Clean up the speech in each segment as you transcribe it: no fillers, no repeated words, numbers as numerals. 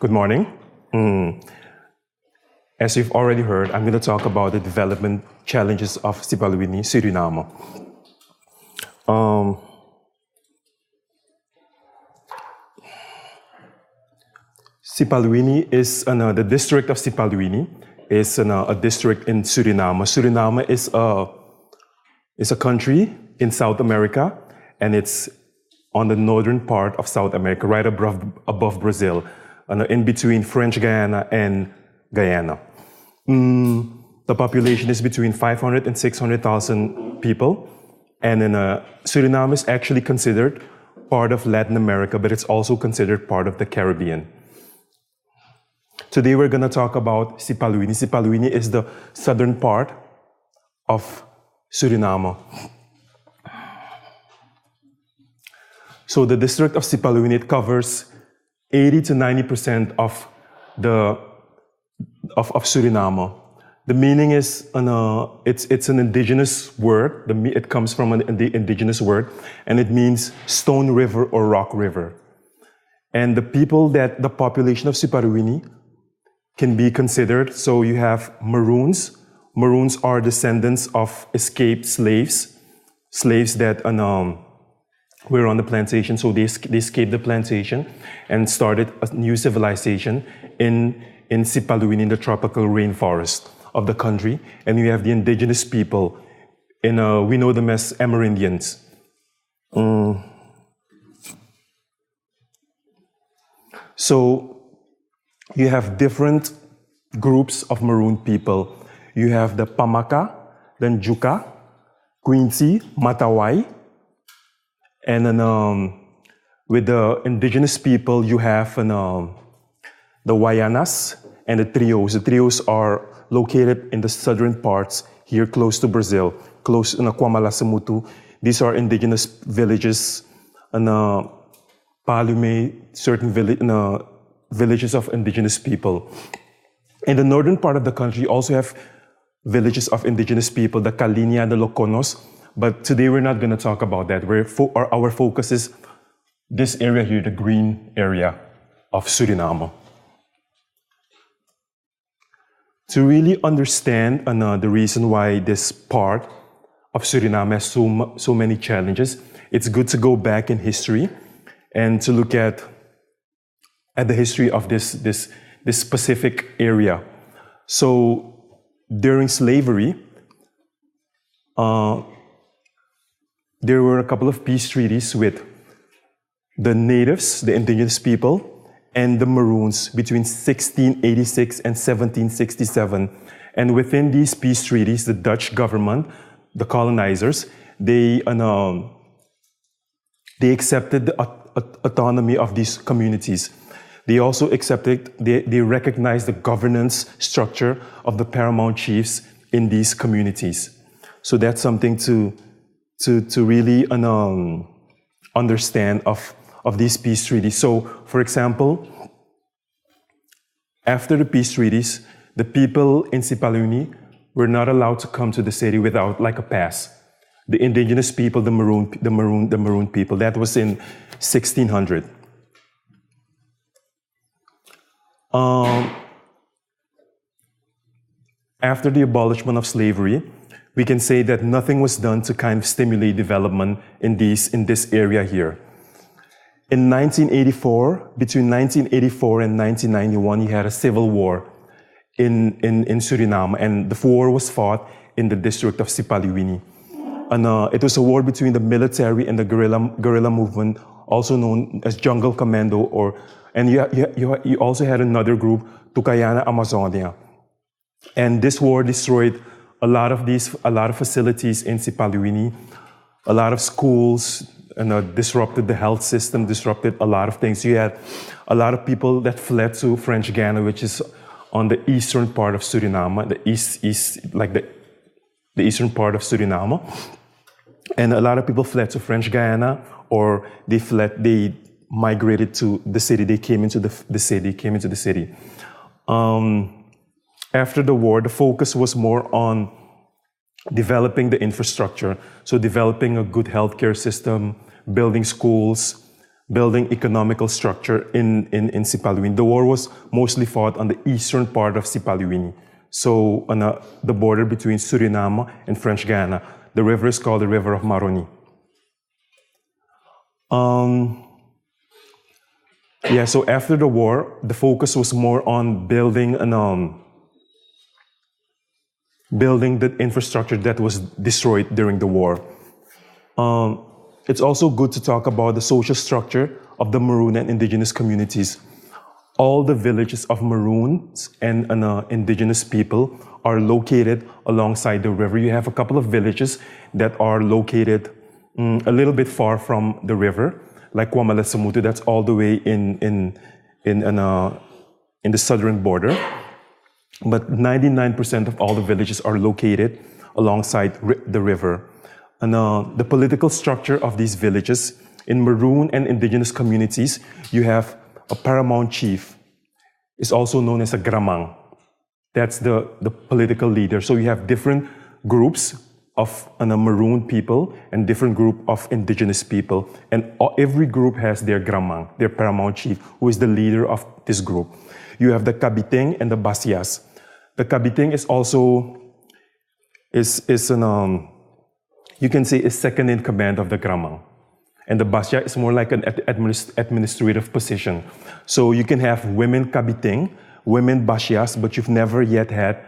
Good morning. As you've already heard, I'm going to talk about the development challenges of Sipaliwini, Suriname. Sipaliwini is the district of Sipaliwini is a district in Suriname. Suriname is a country in South America, and it's on the northern part of South America, right above Brazil, in between French Guiana and Guyana. The population is between 500 and 600,000 people, and Suriname is actually considered part of Latin America, but it's also considered part of the Caribbean. Today we're going to talk about Sipaliwini. Sipaliwini is the southern part of Suriname. So the district of Sipaliwini covers 80 to 90% of Suriname. The meaning is it's an indigenous word. It comes from an indigenous word, and it means stone river or rock river. And the population of Sipaliwini can be considered. So you have Maroons. Maroons are descendants of escaped slaves that were on the plantation. So they escaped the plantation and started a new civilization in Sipaliwini, in the tropical rainforest of the country. And you have the indigenous people. We know them as Amerindians. So you have different groups of Maroon people. You have the Pamaka, then Juka, Quincy, Matawai, and then with the indigenous people, you have the Waianas and the Trios. The Trios are located in the southern parts here, close to Brazil, close in Kwamalasemutu. These are indigenous villages, and Palume, certain villages of indigenous people. In the northern part of the country, you also have villages of indigenous people, the Kalinia, the Lokonos. But today we're not going to talk about that. Our focus is this area here, the green area of Suriname. To really understand the reason why this part of Suriname has so many challenges, it's good to go back in history and to look at the history of this specific area. So during slavery, there were a couple of peace treaties with the natives, the indigenous people, and the Maroons between 1686 and 1767. And within these peace treaties, the Dutch government, the colonizers, they accepted the autonomy of these communities. They also they recognized the governance structure of the paramount chiefs in these communities. So that's something to really understand of these peace treaties. So, for example, after the peace treaties, the people in Sipaliwini were not allowed to come to the city without like a pass. The indigenous people, the Maroon people, that was in 1600. After the abolishment of slavery, we can say that nothing was done to kind of stimulate development in this area here. In 1984, between 1984 and 1991, you had a civil war in Suriname, and the war was fought in the district of Sipaliwini. And it was a war between the military and the guerrilla movement, also known as Jungle Commando, and you also had another group, Tukayana Amazonia. And this war destroyed a lot of facilities in Sipaliwini, a lot of schools, and disrupted the health system, disrupted a lot of things. You had a lot of people that fled to French Guiana, which is on the eastern part of Suriname, the eastern part of Suriname. And a lot of people fled to French Guiana, or they migrated to the city. They came into the city. After the war, the focus was more on developing the infrastructure. So developing a good healthcare system, building schools, building economical structure in Sipaliwini. The war was mostly fought on the eastern part of Sipaliwini. So on the border between Suriname and French Guiana. The river is called the River of Maroni. So after the war, the focus was more on building the infrastructure that was destroyed during the war. It's also good to talk about the social structure of the Maroon and indigenous communities. All the villages of Maroons and indigenous people are located alongside the river. You have a couple of villages that are located a little bit far from the river, like Kwamalasamutu, that's all the way in the southern border. But 99% of all the villages are located alongside the river. And the political structure of these villages, in Maroon and indigenous communities, you have a paramount chief. It's also known as a gramang. That's the political leader. So you have different groups of Maroon people and different group of indigenous people. And every group has their gramang, their paramount chief, who is the leader of this group. You have the kabiteng and the basias. The kabiteng is also, you can say, is second in command of the gramang. And the basia is more like an administrative position. So you can have women kabiteng, women basias, but you've never yet had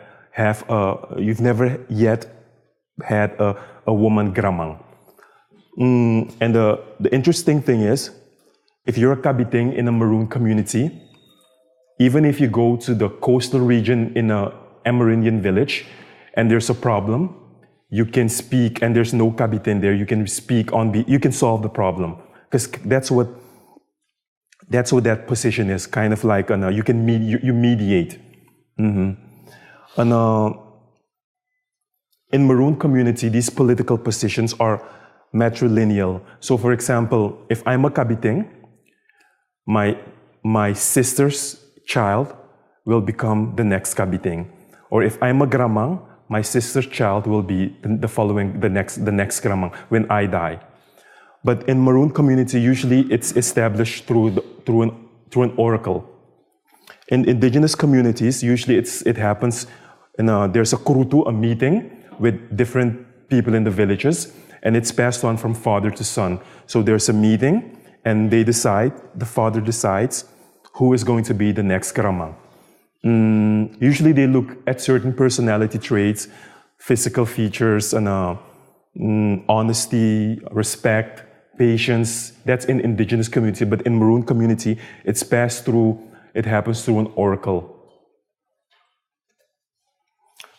a woman gramang. And the interesting thing is, if you're a kabiteng in a Maroon community, even if you go to the coastal region in a Amerindian village and there's a problem, you can speak, and there's no kabiteng there, you can speak you can solve the problem. Because that's what that position is, kind of like, you can you mediate. And in Maroon community, these political positions are matrilineal. So for example, if I'm a kabiteng, my sister's child will become the next kabiteng. Or if I'm a gramang, my sister's child will be the next gramang when I die. But in Maroon community, usually it's established through an oracle. In indigenous communities, usually it happens, there's a kurutu, a meeting with different people in the villages, and it's passed on from father to son. So there's a meeting, and the father decides who is going to be the next gramang. Usually they look at certain personality traits, physical features, and honesty, respect, patience. That's in indigenous community, but in Maroon community, it happens through an oracle.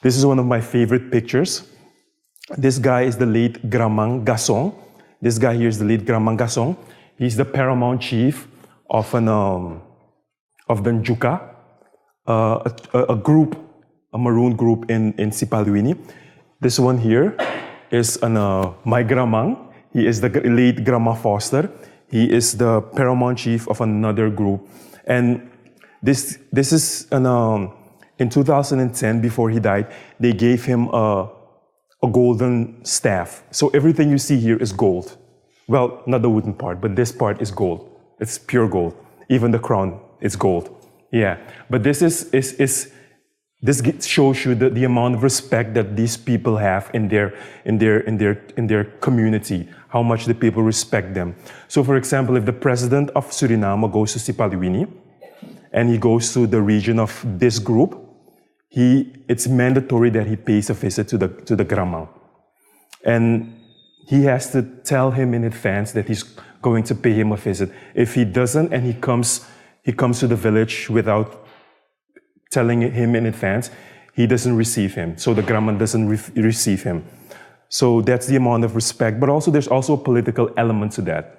This is one of my favorite pictures. This guy is the late Gramang Gasong. This guy here is the late Gramang Gasong. He's the paramount chief of the Njuka, a Maroon group in Sipaliwini. This one here is my Gramang. He is the late Grama Foster. He is the paramount chief of another group. And this is in 2010, before he died, they gave him a golden staff. So everything you see here is gold. Well, not the wooden part, but this part is gold. It's pure gold. Even the crown is gold. Yeah, but this shows you the amount of respect that these people have in their community, how much the people respect them. So for example, if the president of Suriname goes to Sipaliwini and he goes to the region of this group, it's mandatory that he pays a visit to the Gramang. And he has to tell him in advance that he's going to pay him a visit. If he doesn't and he comes to the village without telling him in advance, he doesn't receive him. So the Gramang doesn't receive him. So that's the amount of respect. But also there's also a political element to that.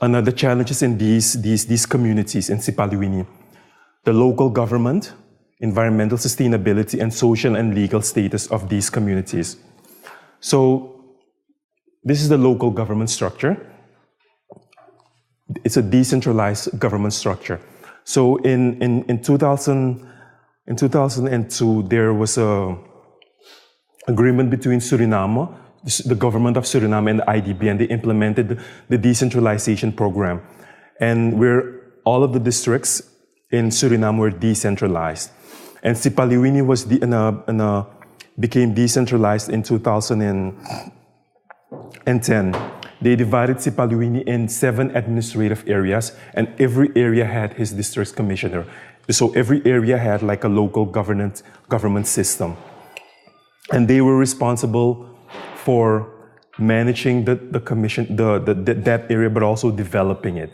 Another challenges in these communities in Sipaliwini: the local government, environmental sustainability, and social and legal status of these communities. So this is the local government structure. It's a decentralized government structure. So in 2002, there was a agreement between Suriname the government of Suriname and the IDB, and they implemented the decentralization program. And all of the districts in Suriname were decentralized. And Sipaliwini became decentralized in 2010. They divided Sipaliwini in 7 administrative areas, and every area had his district commissioner. So every area had like a local government system. And they were responsible for managing that area, but also developing it.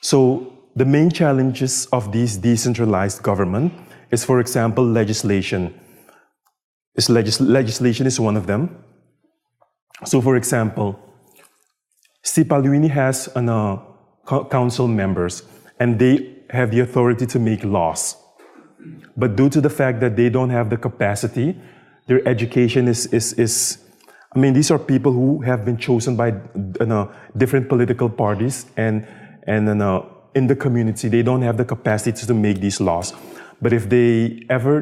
So the main challenges of these decentralized government is, for example, legislation. Legislation is one of them. So, for example, Sipaliwini has council members, and they have the authority to make laws. But due to the fact that they don't have the capacity, their education is I mean, these are people who have been chosen by different political parties, and in the community, they don't have the capacity to make these laws. But if they ever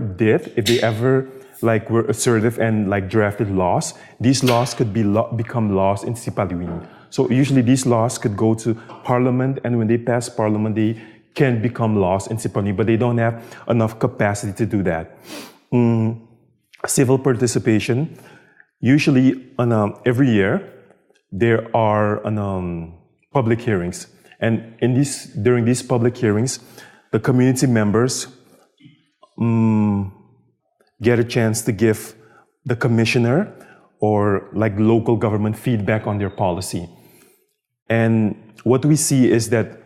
like were assertive and like drafted laws, these laws could become laws in Sipaliwini. So usually these laws could go to parliament, and when they pass parliament, they can become laws in Sipaliwini, but they don't have enough capacity to do that. Civil participation. Usually every year there are public hearings, and during these public hearings, the community members get a chance to give the commissioner or like local government feedback on their policy. And what we see is that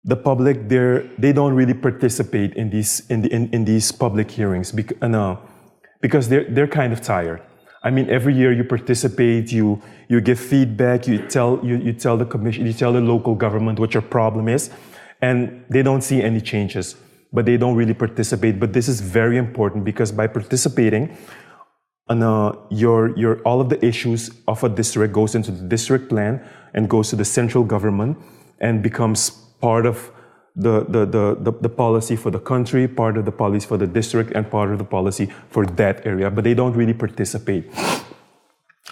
the public they don't really participate in these public hearings because they're kind of tired. I mean, every year you participate, you give feedback, you tell the commission, you tell the local government what your problem is, and they don't see any changes. But they don't really participate. But this is very important, because by participating, all of the issues of a district goes into the district plan and goes to the central government and becomes part of the policy for the country, part of the policy for the district, and part of the policy for that area. But they don't really participate.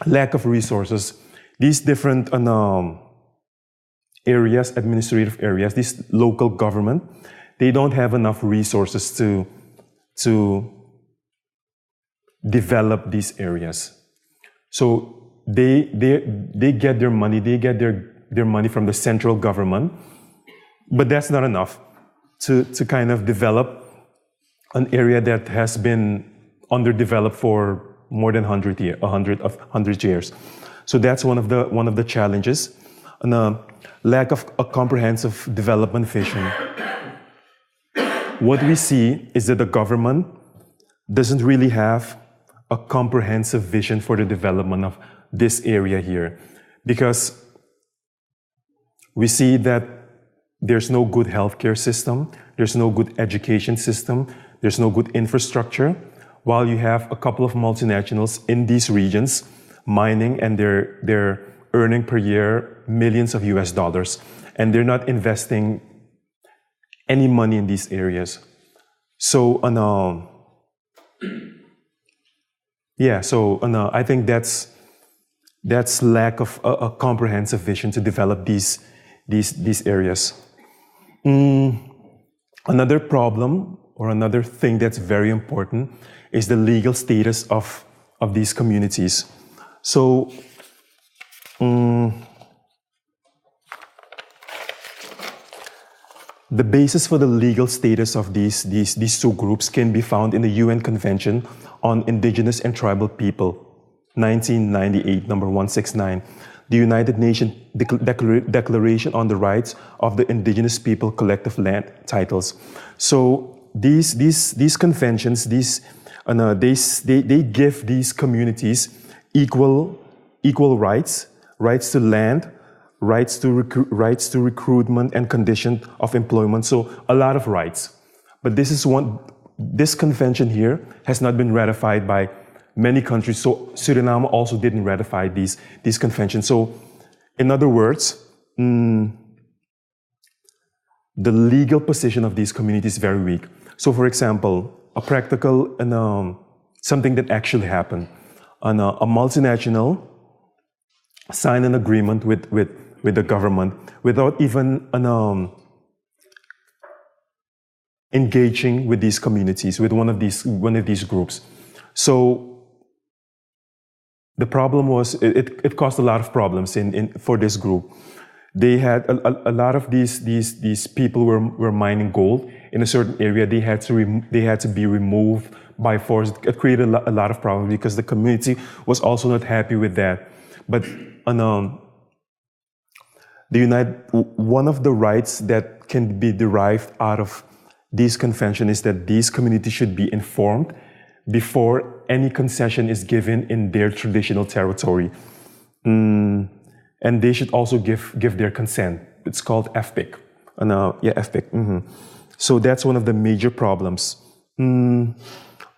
Lack of resources. These different areas, administrative areas, this local government, they don't have enough resources to develop these areas. So they get their money, their money from the central government, but that's not enough to kind of develop an area that has been underdeveloped for more than 100 years. So that's one of the challenges, and lack of a comprehensive development vision. What we see is that the government doesn't really have a comprehensive vision for the development of this area here, because we see that there's no good healthcare system, there's no good education system, there's no good infrastructure, while you have a couple of multinationals in these regions mining, and they're earning per year millions of US dollars, and they're not investing any money in these areas. So, I think that's lack of a comprehensive vision to develop these areas. Another problem, or another thing that's very important, is the legal status of these communities. So, the basis for the legal status of these two groups can be found in the UN Convention on Indigenous and Tribal People, 1998, number 169, the United Nations Declaration on the Rights of the Indigenous People Collective Land Titles. So these conventions, they give these communities equal rights to land, rights to recruitment and condition of employment. So a lot of rights. But this convention here has not been ratified by many countries. So Suriname also didn't ratify these conventions. So in other words, the legal position of these communities is very weak. So for example, a practical something that actually happened. A multinational signed an agreement with the government without even engaging with these communities, with one of these groups. So the problem was it caused a lot of problems for this group. They had a lot of these people were mining gold in a certain area. They had to be removed by force. It created a lot of problems because the community was also not happy with that. But one of the rights that can be derived out of this convention is that these communities should be informed before any concession is given in their traditional territory. And they should also give their consent. It's called FPIC. FPIC. So that's one of the major problems.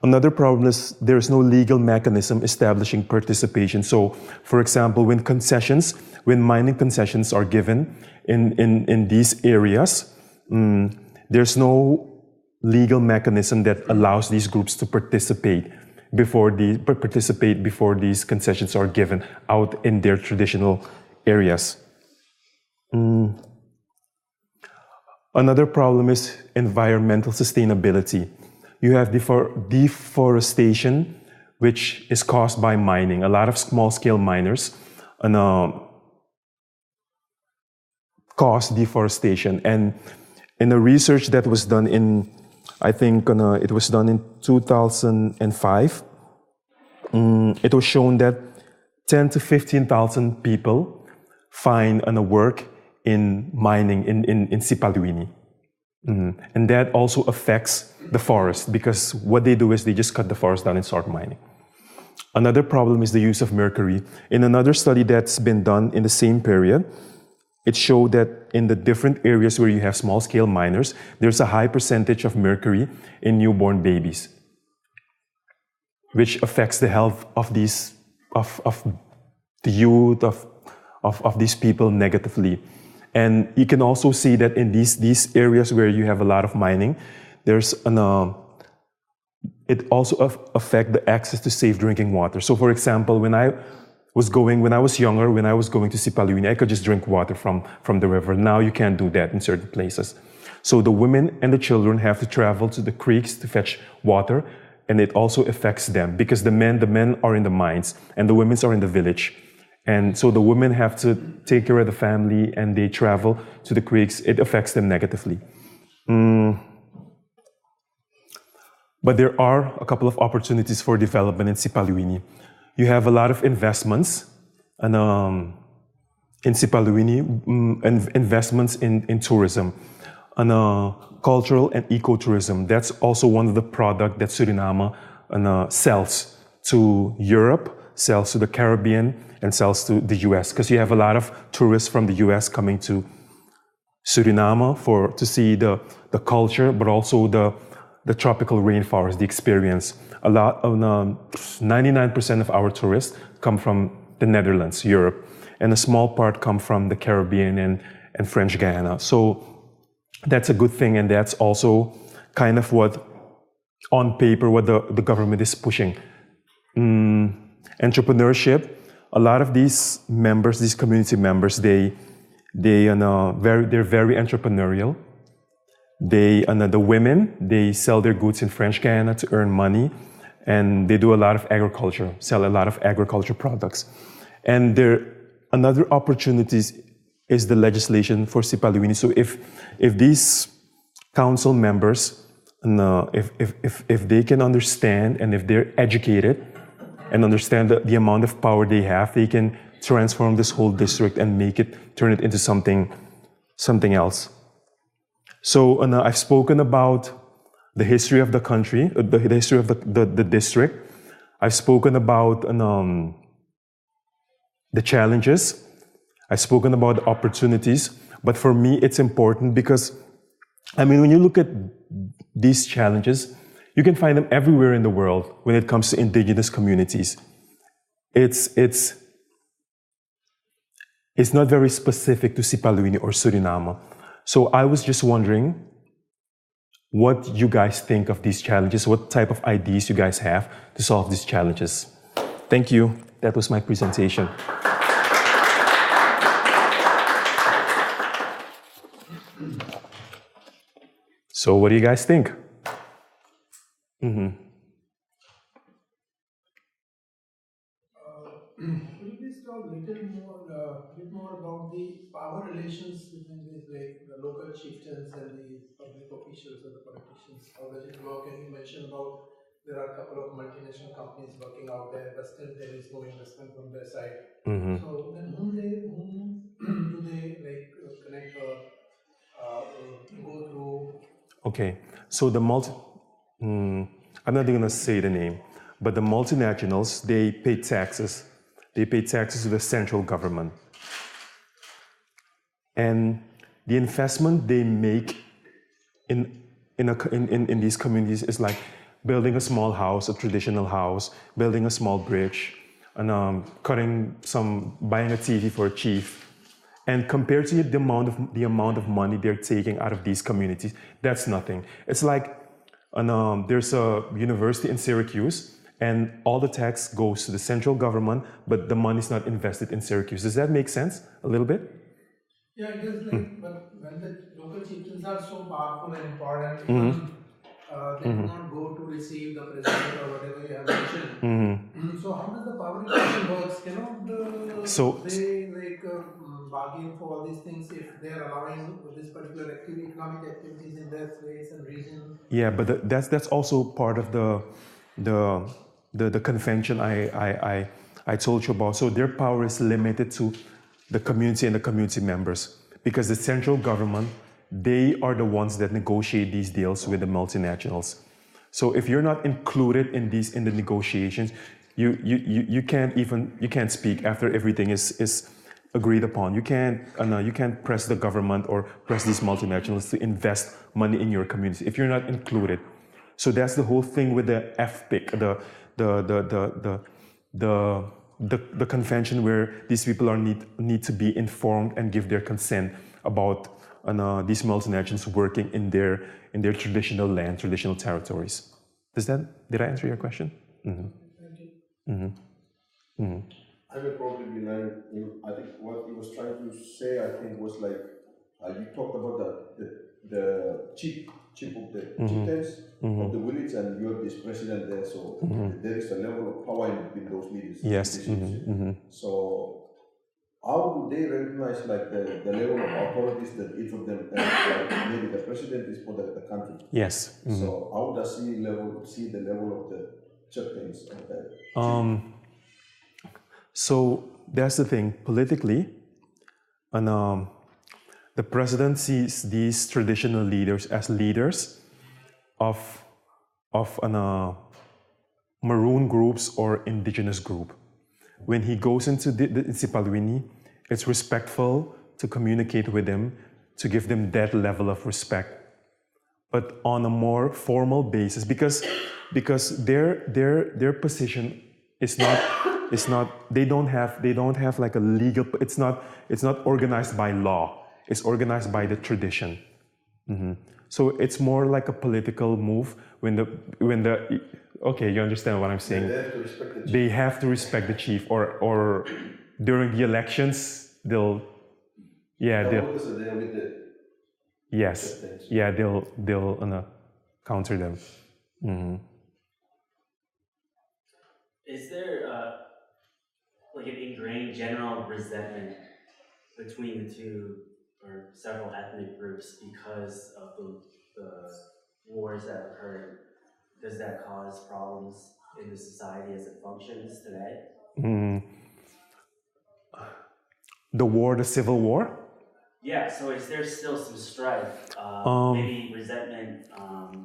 Another problem is there's no legal mechanism establishing participation. So, for example, when mining concessions are given in these areas, there's no legal mechanism that allows these groups to participate before these concessions are given out in their traditional areas. Another problem is environmental sustainability. You have deforestation, which is caused by mining. A lot of small-scale miners cause deforestation. And in a research that was done it was done in 2005, it was shown that 10 to 15,000 people find work in mining in Sipaliwini. And that also affects the forest, because what they do is they just cut the forest down and start mining. Another problem is the use of mercury. In another study that's been done in the same period, it showed that in the different areas where you have small-scale miners, there's a high percentage of mercury in newborn babies, which affects the health of the youth of these people negatively. And you can also see that in these areas where you have a lot of mining, it also affects the access to safe drinking water. So, for example, when I was younger, when I was going to Sipaliwini, I could just drink water from the river. Now you can't do that in certain places. So the women and the children have to travel to the creeks to fetch water, and it also affects them because the men are in the mines and the women are in the village. And so the women have to take care of the family and they travel to the creeks. It affects them negatively. But there are a couple of opportunities for development in Sipaliwini. You have a lot of investments in Sipaliwini, investments in tourism, and cultural and ecotourism. That's also one of the products that Suriname sells to Europe, sells to the Caribbean, and sells to the US, because you have a lot of tourists from the US coming to Suriname to see the culture, but also the tropical rainforest, the experience. 99% of our tourists come from the Netherlands, Europe, and a small part come from the Caribbean and French Guiana. So that's a good thing, and that's also kind of what, on paper, what the government is pushing. Entrepreneurship. A lot of these members, these community members, they're very entrepreneurial. The women, they sell their goods in French Guiana to earn money, and they do a lot of agriculture, sell a lot of agriculture products. And another opportunity is the legislation for Sipaliwini. So if these council members, if they can understand and if they're educated and understand the amount of power they have, they can transform this whole district and turn it into something else. So I've spoken about the history of the country, the history of the district. I've spoken about the challenges. I've spoken about the opportunities. But for me, it's important because, when you look at these challenges, you can find them everywhere in the world when it comes to indigenous communities. It's not very specific to Sipaliwini or Suriname. So I was just wondering, what you guys think of these challenges, what type of ideas you guys have to solve these challenges. Thank you. That was my presentation. So what do you guys think? Could you please talk a little more about the power relations between these the local chieftains and the public officials or the politicians? How does it work? And you mentioned about there are a couple of multinational companies working out there, but still there is no investment from their side. So then whom do they connect or go through? Okay, so I'm not going to say the name, but the multinationals, they pay taxes. They pay taxes to the central government. And the investment they make in these communities is like building a small house, a traditional house, building a small bridge, and buying a TV for a chief. And compared to the amount of money they're taking out of these communities, that's nothing. It's like there's a university in Syracuse, and all the tax goes to the central government, but the money's not invested in Syracuse. Does that make sense a little bit? Yeah, it does. But when the local chieftains are so powerful and important, they do not go to receive the president or whatever you have mentioned. So how does the power relation works? They bargain for all these things if they are allowing this particular economic activities in their place and region. Yeah, but that's also part of the convention I told you about. So their power is limited to the community and the community members, because the central government, they are the ones that negotiate these deals with the multinationals. So if you're not included in the negotiations, you can't speak after everything is agreed upon. You can't press the government or press these multinationals to invest money in your community if you're not included. So that's the whole thing with the FPIC, the convention where these people need to be informed and give their consent about these multinationals working in their traditional land, traditional territories. Did I answer your question? I will probably be lying. I think what he was trying to say, was like you talked about the chief of the chieftains of the village, and you have this president there. So there is a level of power in between those leaders. Yes. So how do they recognize the level of authorities that each of them have? Like maybe the president is for the country. Yes. So how does he see the level of the chieftains of that? So that's the thing. Politically, and the president sees these traditional leaders as leaders of Maroon groups or indigenous group. When he goes into the Sipaliwini, it's respectful to communicate with them, to give them that level of respect. But on a more formal basis, because their position is not they don't have like a legal, it's not organized by law. It's organized by the tradition. So it's more like a political move when the okay, you understand what I'm saying? They have to respect the chief, or during the elections they'll counter them. Is there like an ingrained general resentment between the two or several ethnic groups because of the wars that occurred? Does that cause problems in the society as it functions today? The civil war? Yeah, so is there still some strife, maybe resentment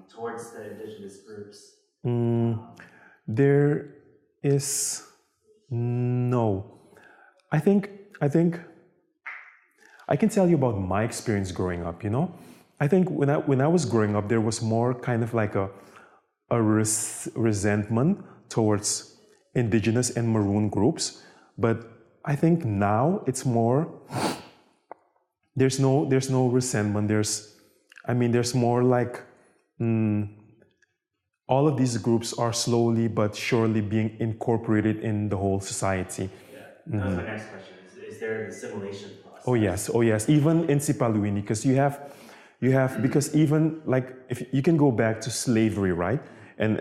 towards the indigenous groups? There is no. I think I can tell you about my experience growing up. I think when I was growing up, there was more kind of like a resentment towards indigenous and Maroon groups, but I think now it's more. There's no resentment. There's more like all of these groups are slowly but surely being incorporated in the whole society. That was my next question. Is there an assimilation process? Oh yes. Even in Sipaliwini, because you have, because even like if you can go back to slavery, right? And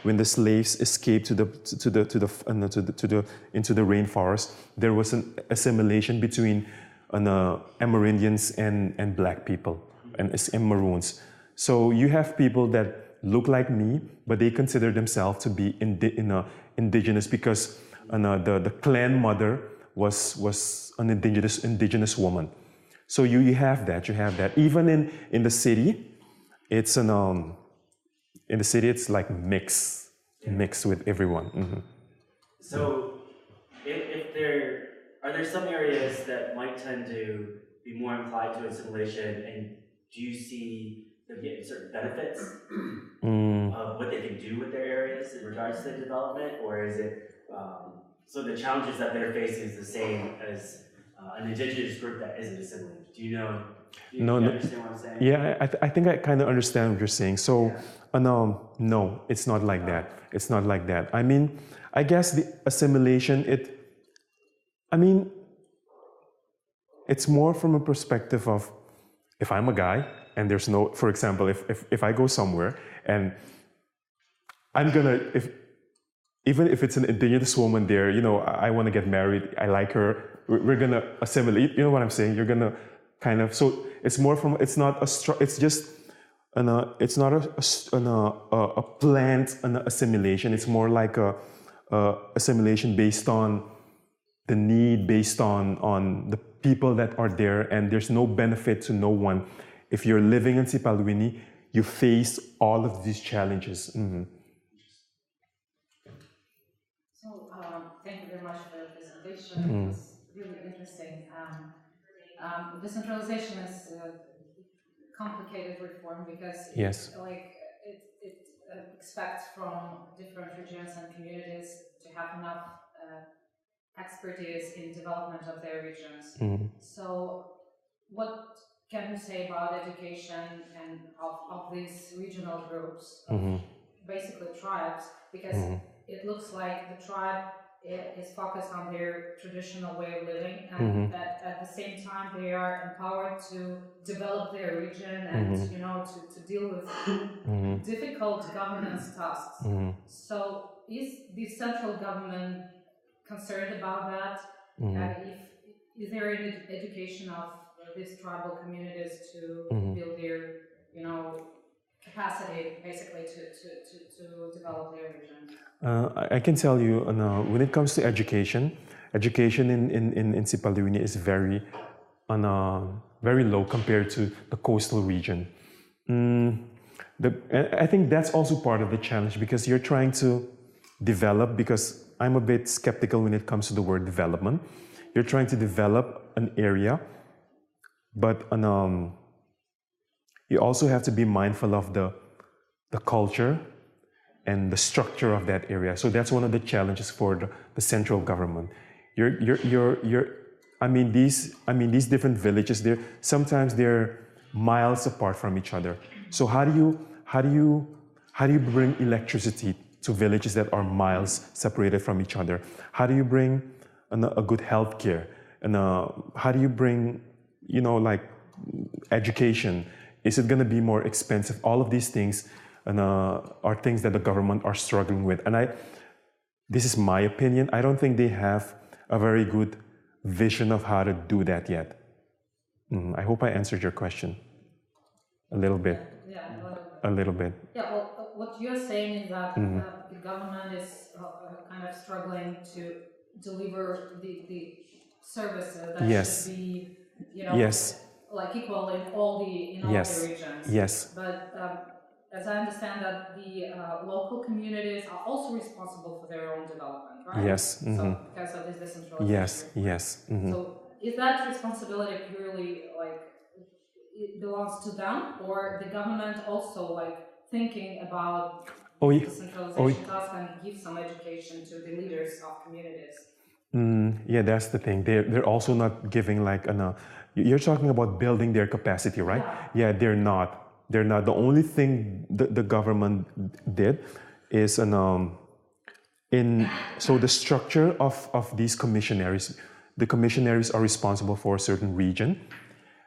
when the slaves escaped into the rainforest, there was an assimilation between Amerindians and black people and Maroons. So you have people that look like me, but they consider themselves to be indigenous because the clan mother was an indigenous woman. So you have that. Even in the city, it's in the city it's like mixed with everyone. So if there are there some areas that might tend to be more inclined to assimilation, and do you see them getting certain benefits of what they can do with their areas in regards to development, or is it so the challenges that they're facing is the same as an indigenous group that isn't assimilated? Do you understand what I'm saying? Yeah, I think I kind of understand what you're saying. So, no, it's not like that. It's not like that. I mean, I guess the assimilation, it's more from a perspective of if I'm a guy and there's no, for example, if I go somewhere and I'm gonna, even if it's an indigenous woman there, I want to get married, I like her, we're gonna assimilate. You know what I'm saying? You're gonna kind of, so it's more from, it's not it's just, it's not a planned assimilation. It's more like a assimilation based on the need, based on the people that are there, and there's no benefit to no one. If you're living in Sipaliwini, you face all of these challenges. So, thank you very much for the presentation. It's really interesting. Decentralization is a complicated reform because it expects from different regions and communities to have enough expertise in development of their regions. So, what can you say about education and of these regional groups, basically tribes? Because it looks like the tribe is focused on their traditional way of living, and that at the same time they are empowered to develop their region and to deal with difficult governance tasks. So is the central government concerned about that? Is there any education of these tribal communities to build their capacity basically to develop their region? I can tell you, when it comes to education in Sipaliwini is very low compared to the coastal region. I think that's also part of the challenge because you're trying to develop, because I'm a bit skeptical when it comes to the word development. You're trying to develop an area, but you also have to be mindful of the culture and the structure of that area. So that's one of the challenges for the central government. These different villages, sometimes they're miles apart from each other. So how do you bring electricity to villages that are miles separated from each other? How do you bring a good health care? And how do you bring, education? Is it going to be more expensive? All of these things are things that the government are struggling with. And this is my opinion, I don't think they have a very good vision of how to do that yet. I hope I answered your question a little bit. A little bit. Yeah, well, what you're saying is that the government is kind of struggling to deliver the services that should be, like equal in all the regions. Yes. But as I understand that the local communities are also responsible for their own development, right? Yes. So because of this decentralization. Yes. So is that responsibility purely it belongs to them, or the government also thinking about decentralization task and give some education to the leaders of communities? Yeah, that's the thing. They're also not giving you're talking about building their capacity, right? Yeah, they're not. they're not. The only thing the government did is so the structure of these commissionaries, the commissionaries are responsible for a certain region,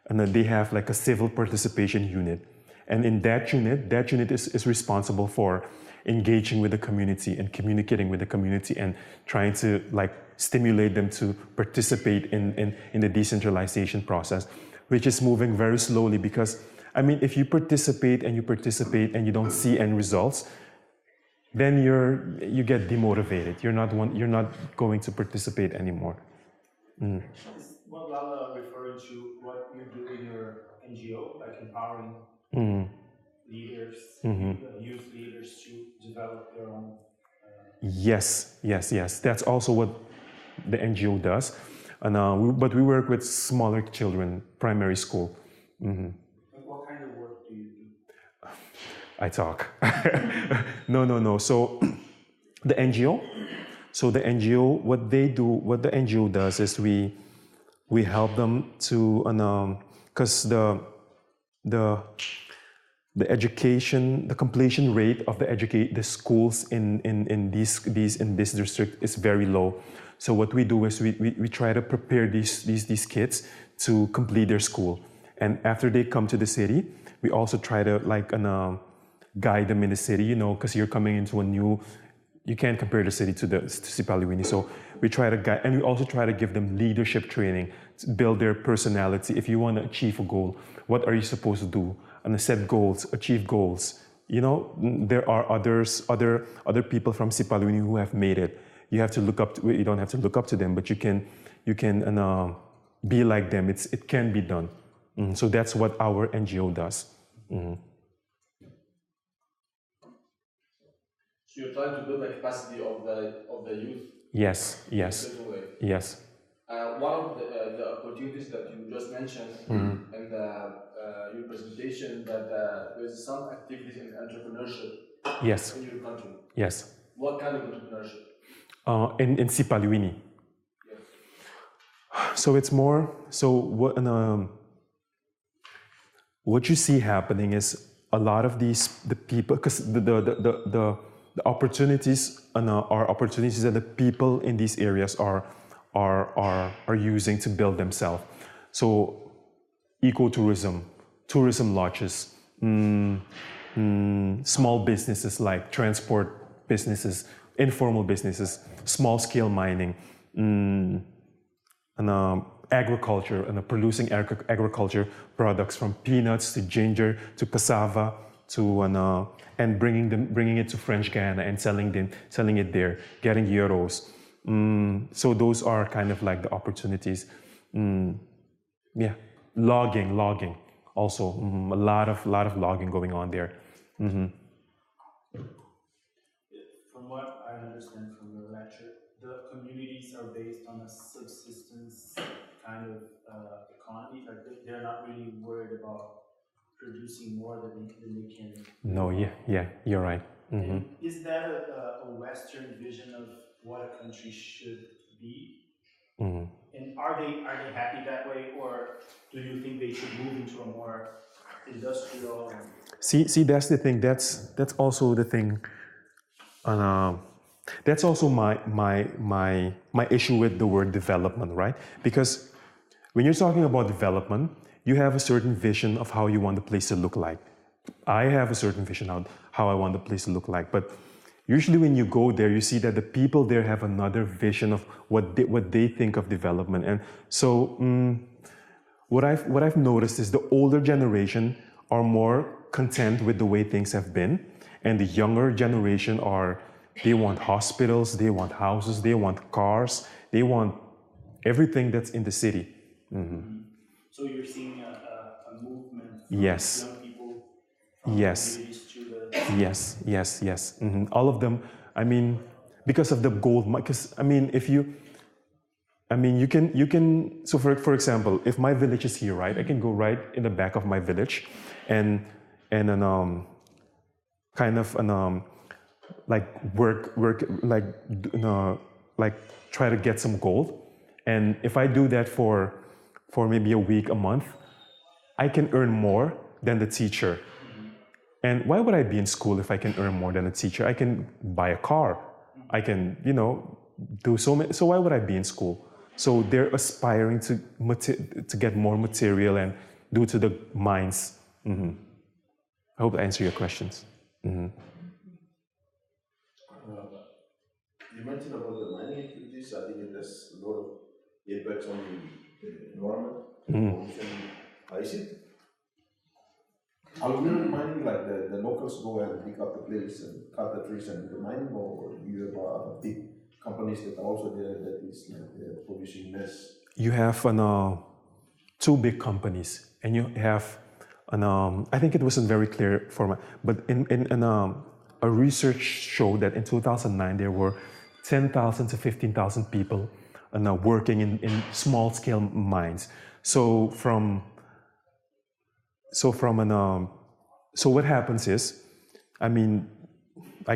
and then they have like a civil participation unit. And in that unit is responsible for engaging with the community and communicating with the community and trying to like stimulate them to participate in the decentralization process, which is moving very slowly because, I mean, if you participate and you don't see end results, then you get demotivated. You're not going to participate anymore. Is what Lala referring to what you do in your NGO, like empowering leaders, youth leaders to develop their own? Yes. That's also what the NGO does, and but we work with smaller children, primary school. What kind of work do you do? I talk. No. So the NGO, what the NGO does is we help them to, because the education, the completion rate of the schools in this district is very low. So what we do is we try to prepare these kids to complete their school, and after they come to the city, we also try to guide them in the city, because you're coming into you can't compare the city to Sipaliwini. So we try to guide, and we also try to give them leadership training to build their personality. If you want to achieve a goal, what are you supposed to do? And set goals, achieve goals. There are other people from Sipaliwini who have made it. You don't have to look up to them, but you can be like them. It can be done. So that's what our NGO does. So you're trying to build the capacity of the youth. Yes. In a certain way. Yes. One of the opportunities that you just mentioned in your presentation, that there's some activities in entrepreneurship. Yes. In your country. Yes. What kind of entrepreneurship? In Sipaliwini. Yes. So it's more. So what you see happening is a lot of the people, because the opportunities are opportunities that the people in these areas are using to build themselves. So ecotourism, tourism lodges, small businesses like transport businesses, informal businesses, small-scale mining, and agriculture, and producing agriculture products from peanuts to ginger to cassava to and bringing it to French Guiana and selling it there, getting euros. So those are kind of like the opportunities. Logging also, a lot of logging going on there. From what I understand from your lecture, the communities are based on a subsistence kind of economy. Like they're not really worried about producing more than they can. No, you're right. Is that a Western vision of what a country should be? And are they happy that way, or do you think they should move into a more industrial? See, that's the thing. That's also the thing. That's also my issue with the word development, right? Because when you're talking about development, you have a certain vision of how you want the place to look like. I have a certain vision of how I want the place to look like, but usually when you go there, you see that the people there have another vision of what they think of development. And so what I've noticed is the older generation are more content with the way things have been, and the younger generation they want hospitals, they want houses, they want cars, they want everything that's in the city. So you're seeing a movement from Yes. young people Yes. to the... Yes. All of them. I mean, because of the gold. Because you can. So for example, if my village is here, right, I can go right in the back of my village, and work like try to get some gold, and if I do that for maybe a week, a month, I can earn more than the teacher And why would I be in school if I can earn more than a teacher? I can buy a car. I can, do so many. So why would I be in school? So they're aspiring to get more material and due to the mines. I hope I answer your questions. You mentioned about the mining activities. I think it has a lot of impacts on the environment, pollution. Is it aluminum mining, like the locals go and dig up the place and cut the trees and do the mining, or you have big companies that are also there that is like producing less? You have two big companies, and you have I think it wasn't very clear for me, but in a research showed that in 2009 there were 10,000 to 15,000 people working in small scale mines. So what happens is, I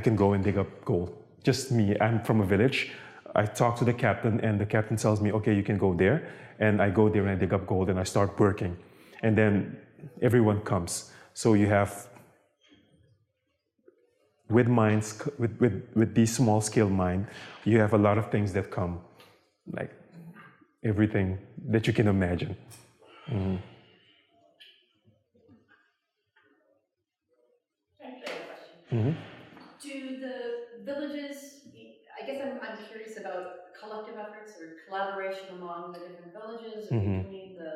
can go and dig up gold. Just me, I'm from a village. I talk to the captain and the captain tells me, okay, you can go there. And I go there and I dig up gold and I start working. And then everyone comes. So you have, with mines, with these small scale mine, you have a lot of things that come, like everything that you can imagine. Do the villages, I guess I'm curious about collective efforts or collaboration among the different villages or between the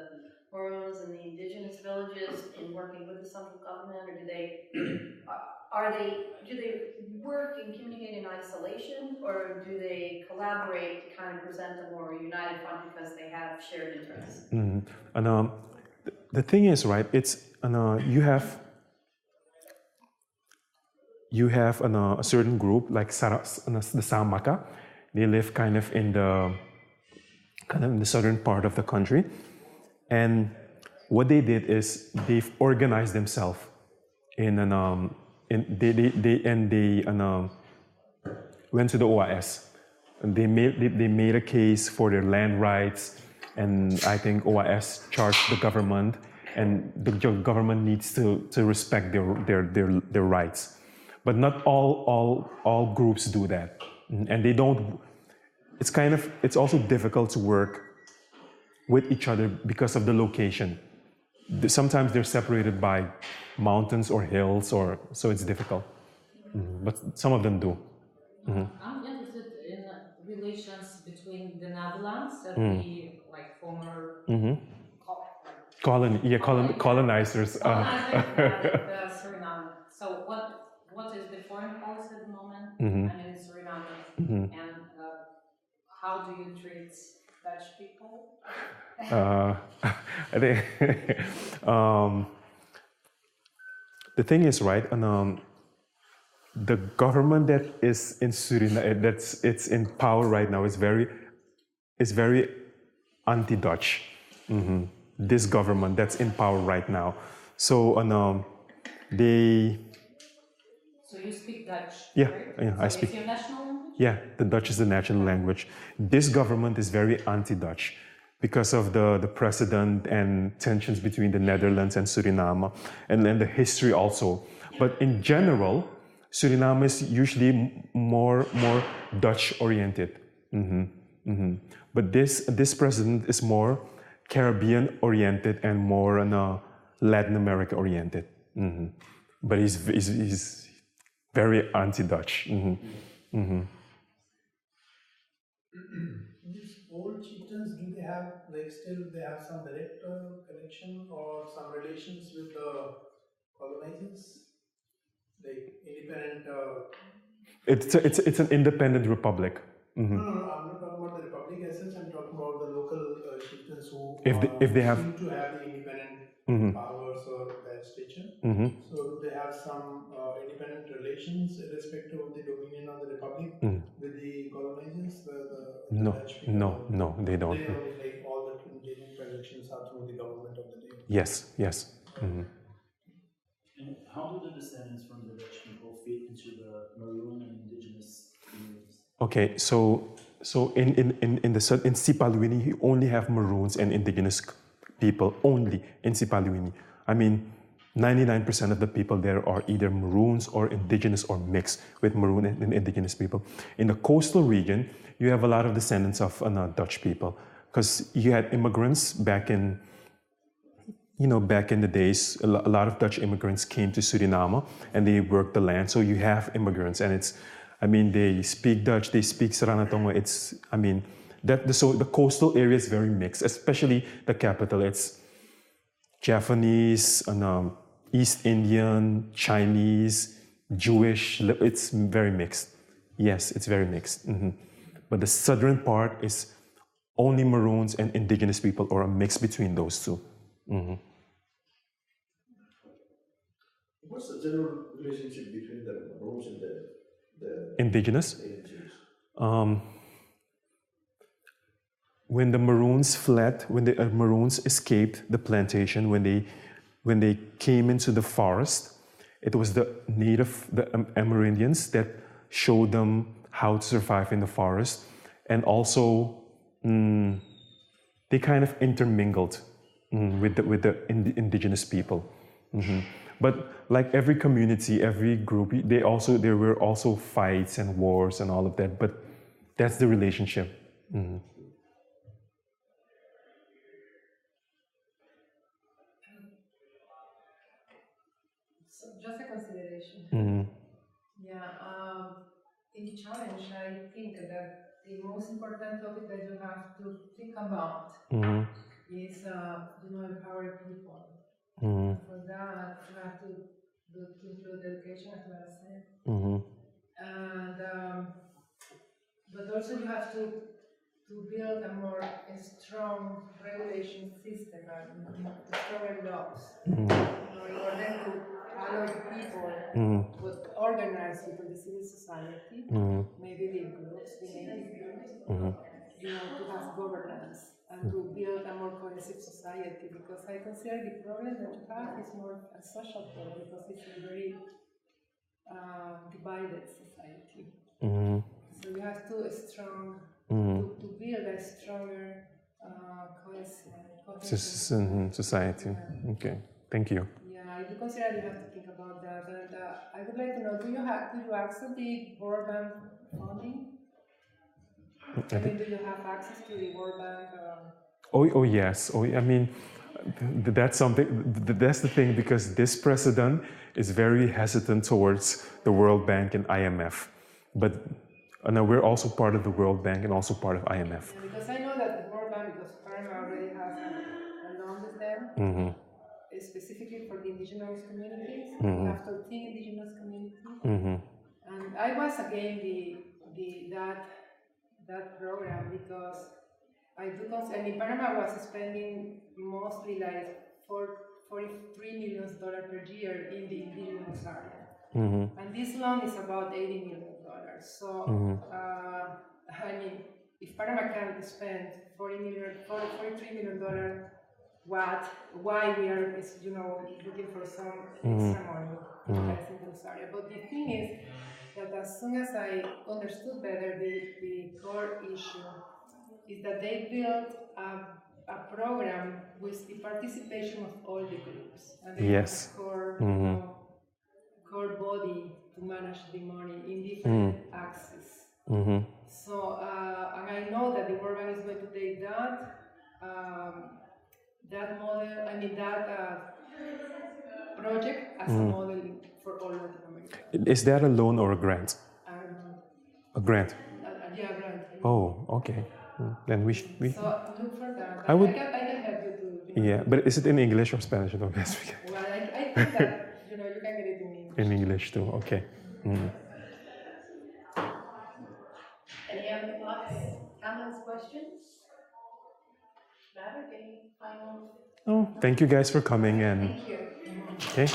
Maroons and the indigenous villages in working with the central government, or do they work and communicate in isolation, or do they collaborate to kind of present a more united front because they have shared interests? And the thing is, right, it's you have a certain group like the Samaka. They live kind of in the southern part of the country, and what they did is they've organized themselves they went to the OAS. And they made a case for their land rights, and I think OAS charged the government, and the government needs to respect their rights. But not all groups do that, and they don't. It's also difficult to work with each other because of the location. Sometimes they're separated by mountains or hills, so it's difficult. But some of them do. I'm interested in relations between the Netherlands and the former colonizers. The Suriname. So what is the foreign policy at the moment? In Suriname, and how do you treat Dutch people? I think the thing is, right, and the government that is in Suriname, it's in power right now, is very anti-Dutch. This government that's in power right now. So they. So you speak Dutch, yeah, right? Yeah, so I speak. It's your national language? Yeah, the Dutch is the national language. This government is very anti-Dutch because of the precedent and tensions between the Netherlands and Suriname, and then the history also. But in general, Suriname is usually more Dutch-oriented. But this president is more Caribbean-oriented and more Latin America-oriented. But he's very anti-Dutch. These old chieftains, do they have they have some direct connection or some relations with the colonizers? Like independent. It's an independent republic. No, I'm not talking about the republic as such. I'm talking about the local chieftains who if they have seem to have the independent powers or that stature. So do they have some independent relations irrespective of the dominion of the republic with the colonizers, the Dutch people? No, they don't. They only like all the daily transactions are through the government of the day. Yes. And how do the descendants from the Dutch people fit into the Maroon and indigenous communities? Okay, so in Sipaliwini, you only have Maroons and indigenous people only in Sipaliwini. I mean, 99% of the people there are either Maroons or indigenous or mixed with Maroon and indigenous people. In the coastal region, you have a lot of descendants of Dutch people, because you had immigrants back in the days. A lot of Dutch immigrants came to Suriname and they worked the land. So you have immigrants, and they speak Dutch, they speak Sranatongo. So the coastal area is very mixed, especially the capital. It's Japanese, East Indian, Chinese, Jewish. It's very mixed. Yes, it's very mixed. But the southern part is only Maroons and indigenous people, or a mix between those two. What's the general relationship between the Maroons and the Indigenous? When the Maroons fled, when the Maroons escaped the plantation, when they came into the forest, it was the Amerindians that showed them how to survive in the forest, and also they kind of intermingled with the indigenous people. But like every community, every group, there were also fights and wars and all of that. But that's the relationship. So just a consideration. In challenge, I think that the most important topic that you have to think about is, empower people. For that, you have to include education, as well as said. And but also you have to build a more strong regulation system and stronger laws in order to allow people to organize within the civil society, maybe the groups, the native groups, to have governance and to build a more cohesive society, because I consider the problem that you have is more a social problem, because it's a very divided society. So you have to build a stronger cohesive society. Okay, thank you. Yeah, I do consider you have to think about that. And I would like to know, do you access the World Bank funding? Do you have access to the World Bank? Oh yes. That's the thing, because this president is very hesitant towards the World Bank and IMF. But we're also part of the World Bank and also part of IMF. Yeah, because I know that the World Bank, because Panama already has a loan with them, specifically for the indigenous communities. We have 13 indigenous communities. And I was against that program, because Panama was spending mostly like $43 million per year in the indigenous area. And this loan is about $80 million. So, if Panama can spend $43 million, why we are, looking for some extra money in this area? But the thing is that as soon as I understood better the core issue, is that they built a program with the participation of all the groups, and they have a core body to manage the money in different axes. So, and I know that the World Bank is going to take that model, that project as a model for all Latin America. Is that a loan or a grant? A grant? Yeah, a grant. Oh, okay. Then we So look for that. I can help you to. Yeah, but is it in English or Spanish? Well, I think that you can get it in English. In English too. Okay. Any other thoughts, comments, questions? Mavrick, any final? Oh, thank you guys for coming, and Thank you. okay.